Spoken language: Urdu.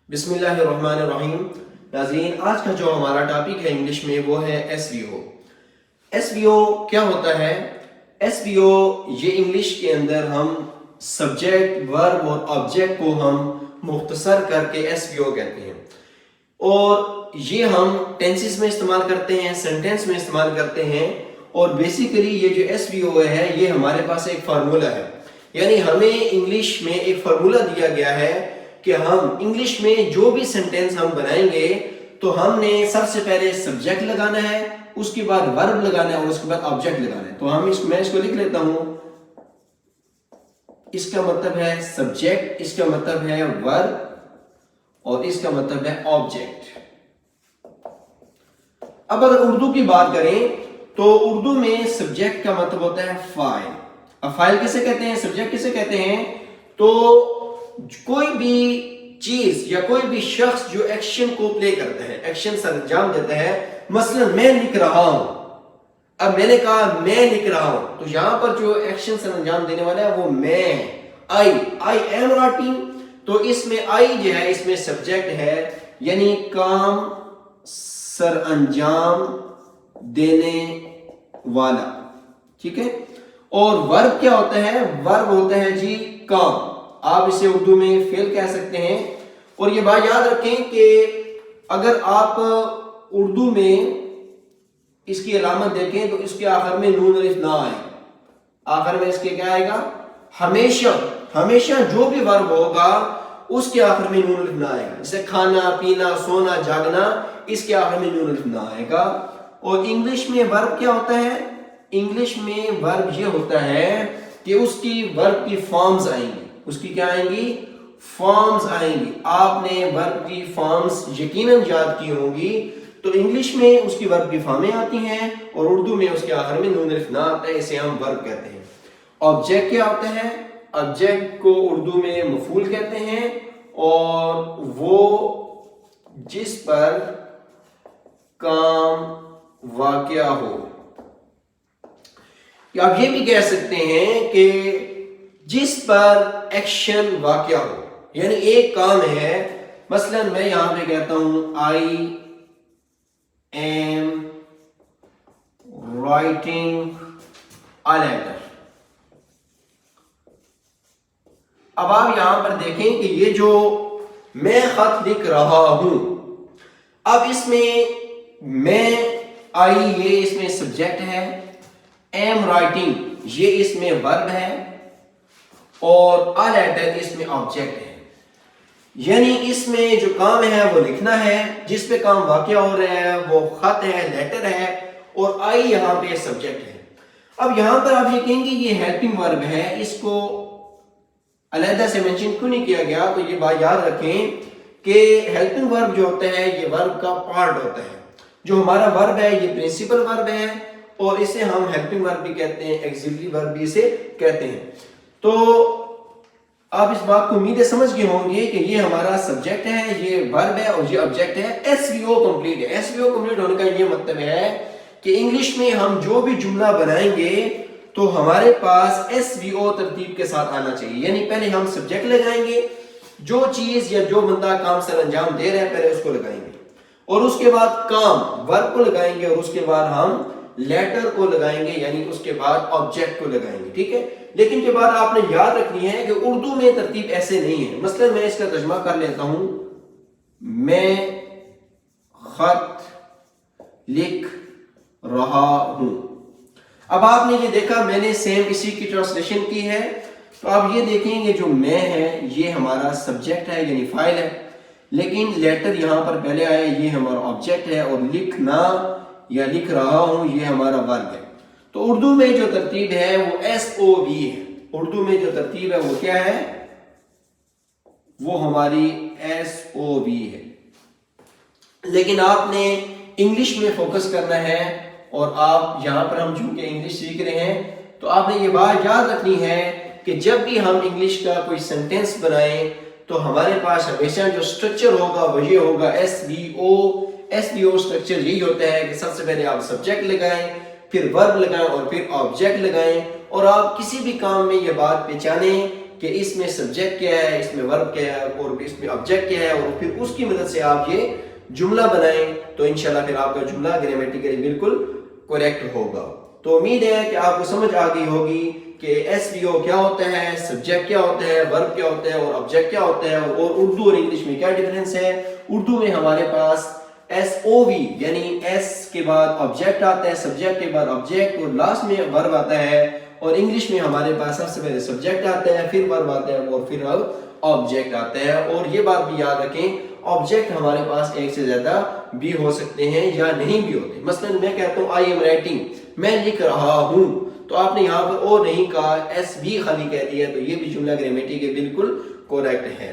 بسم اللہ الرحمن الرحیم۔ ناظرین، آج کا جو ہمارا ٹاپک ہے انگلش میں وہ ہے ایس وی او۔ ایس وی او کیا ہوتا ہے؟ ایس وی او یہ انگلش کے اندر ہم سبجیکٹ، ورب اور آبجیکٹ کو ہم مختصر کر کے ایس وی او کہتے ہیں، اور یہ ہم ٹینسز میں استعمال کرتے ہیں، سینٹینس میں استعمال کرتے ہیں، اور بیسیکلی یہ جو ایس وی او ہے یہ ہمارے پاس ایک فارمولا ہے، یعنی ہمیں انگلش میں ایک فارمولا دیا گیا ہے کہ ہم انگلش میں جو بھی سینٹینس ہم بنائیں گے تو ہم نے سب سے پہلے سبجیکٹ لگانا ہے، اس کے بعد ورب لگانا ہے اور اس کے بعد آبجیکٹ لگانا ہے۔ تو میں اس کو لکھ لیتا ہوں۔ اس کا مطلب ہے سبجیکٹ، اس کا مطلب ہے ورب اور اس کا مطلب ہے آبجیکٹ۔ اب اگر اردو کی بات کریں تو اردو میں سبجیکٹ کا مطلب ہوتا ہے فاعل۔ اب فاعل کسے کہتے ہیں، سبجیکٹ کسے کہتے ہیں؟ تو کوئی بھی چیز یا کوئی بھی شخص جو ایکشن کو پلے کرتا ہے، ایکشن سر انجام دیتا ہے، مثلا میں لکھ رہا ہوں، اب میں نے کہا میں لکھ رہا ہوں، تو یہاں پر جو ایکشن سر انجام دینے والا ہے وہ میں ہے، I am writing۔ تو اس میں I جو ہے اس میں سبجیکٹ ہے، یعنی کام سر انجام دینے والا، ٹھیک ہے۔ اور ورب کیا ہوتا ہے؟ ورب ہوتا ہے جی کام، آپ اسے اردو میں فعل کہہ سکتے ہیں۔ اور یہ بات یاد رکھیں کہ اگر آپ اردو میں اس کی علامت دیکھیں تو اس کے آخر میں نون الف نہ آئے، آخر میں اس کے کیا آئے گا؟ ہمیشہ جو بھی ورب ہوگا اس کے آخر میں نون الف نہ آئے گا، جیسے کھانا، پینا، سونا، جاگنا، اس کے آخر میں نون الف نہ آئے گا۔ اور انگلش میں ورب کیا ہوتا ہے؟ انگلش میں ورب یہ ہوتا ہے کہ اس کی ورب کی فارمز آئیں گی، اس کی کیا آئیں گی؟ فارمز آئیں گی۔ آپ نے ورب کی فارمز یقیناً یاد کی ہوں گی، تو انگلش میں اس کی ورب کی فارمیں آتی ہیں اور اردو میں اس کے آخر میں نون الف نہ آتا ہے، اسے ہم ورب کہتے ہیں۔ آبجیکٹ کیا ہوتا ہے؟ آبجیکٹ کو اردو میں مفعول کہتے ہیں، اور وہ جس پر کام واقع ہو، یا آپ یہ بھی کہہ سکتے ہیں کہ جس پر ایکشن واقع ہو، یعنی ایک کام ہے، مثلا میں یہاں پہ کہتا ہوں I am writing a letter۔ اب آپ یہاں پر دیکھیں کہ یہ جو میں خط لکھ رہا ہوں، اب اس میں I یہ اس میں سبجیکٹ ہے، am writing یہ اس میں ورب ہے، اور a letter اس میں آبجیکٹ ہے، یعنی اس میں جو کام ہے وہ لکھنا ہے، جس پہ کام واقع ہو رہا ہے وہ خط ہے، لیٹر ہے، اور I یہاں پہ سبجیکٹ ہے۔ اب یہاں پر آپ یہ کہیں گے یہ ہیلپنگ ورب ہے، اس کو علیحدہ سے مینشن کیوں نہیں کیا گیا؟ تو یہ بات یاد رکھیں کہ ہیلپنگ ورب جو ہوتا ہے یہ ورب کا پارٹ ہوتا ہے۔ جو ہمارا ورب ہے یہ پرنسپل ورب ہے، اور اسے ہم ہیلپنگ ورب بھی کہتے ہیں، ایگزیکٹیو ورب بھی اسے کہتے ہیں۔ تو آپ اس بات کو امید سمجھ گئے ہوں گے کہ یہ ہمارا سبجیکٹ ہے، یہ ورب ہے، اور یہ آبجیکٹ ہے۔ ایس وی او کمپلیٹ ہے۔ ایس وی او کمپلیٹ ہونے کا یہ مطلب ہے کہ انگلش میں ہم جو بھی جملہ بنائیں گے تو ہمارے پاس ایس وی او ترتیب کے ساتھ آنا چاہیے، یعنی پہلے ہم سبجیکٹ لگائیں گے، جو چیز یا جو بندہ کام سر انجام دے رہا ہے پہلے اس کو لگائیں گے، اور اس کے بعد کام ورب کو لگائیں گے، اور اس کے بعد ہم لیٹر کو لگائیں گے، یعنی اس کے بعد آبجیکٹ کو لگائیں گے، ٹھیک ہے۔ لیکن یہ بات آپ نے یاد رکھنی ہے کہ اردو میں ترتیب ایسے نہیں ہے۔ مثلا میں اس کا ترجمہ کر لیتا ہوں، میں خط لکھ رہا ہوں۔ اب آپ نے یہ دیکھا میں نے سیم اسی کی ٹرانسلیشن کی ہے، تو آپ یہ دیکھیں گے جو میں ہے یہ ہمارا سبجیکٹ ہے، یعنی فاعل ہے، لیکن لیٹر یہاں پر پہلے آیا، یہ ہمارا آبجیکٹ ہے، اور لکھنا یا لکھ رہا ہوں یہ ہمارا ورب ہے۔ تو اردو میں جو ترتیب ہے وہ ایس او وی ہے، اردو میں جو ترتیب ہے وہ کیا ہے؟ وہ ہماری ایس او وی ہے۔ لیکن آپ نے انگلش میں فوکس کرنا ہے، اور آپ یہاں پر ہم چونکہ انگلش سیکھ رہے ہیں تو آپ نے یہ بات یاد رکھنی ہے کہ جب بھی ہم انگلش کا کوئی سینٹینس بنائیں تو ہمارے پاس ہمیشہ جو سٹرکچر ہوگا وہ یہ ہوگا ایس وی او۔ ایس وی او سٹرکچر یہی ہوتا ہے کہ سب سے پہلے آپ سبجیکٹ لگائیں، پھر ورب لگائیں، اور پھر آبجیکٹ لگائیں، اور آپ کسی بھی کام میں یہ بات پہچانیں کہ اس میں سبجیکٹ کیا ہے، اس میں ورب کیا ہے اور اس میں آبجیکٹ کیا ہے، اور پھر اس کی مدد سے آپ یہ جملہ بنائیں تو انشاءاللہ پھر آپ کا جملہ گرامیٹیکلی بالکل کریکٹ ہوگا۔ تو امید ہے کہ آپ کو سمجھ آ گئی ہوگی کہ ایس وی او کیا ہوتا ہے، سبجیکٹ کیا ہوتا ہے، ورب کیا ہوتا ہے اور آبجیکٹ کیا ہوتا ہے، اور اردو اور انگلش میں کیا ڈیفرنس ہے۔ اردو میں ہمارے پاس ایس او وی یعنی ایس کے بعد آبجیکٹ آتا ہے، سبجیکٹ کے بعد آبجیکٹ اور لاسٹ میں ورب آتا ہے، اور انگلش میں ہمارے پاس سب سے پہلے سبجیکٹ آتا ہے، پھر ورب آتا ہے اور پھر آبجیکٹ آتا ہے۔ اور یہ بات بھی یاد رکھیں آبجیکٹ ہمارے پاس ایک سے زیادہ بھی ہو سکتے ہیں یا نہیں بھی ہوتے۔ مثلا میں کہتا ہوں آئی ایم رائٹنگ، میں لکھ رہا ہوں، تو آپ نے یہاں پر او نہیں کہا، ایس بھی خالی کہہ دیا، تو یہ بھی جملہ گرامیٹیکلی بالکل کریکٹ ہے۔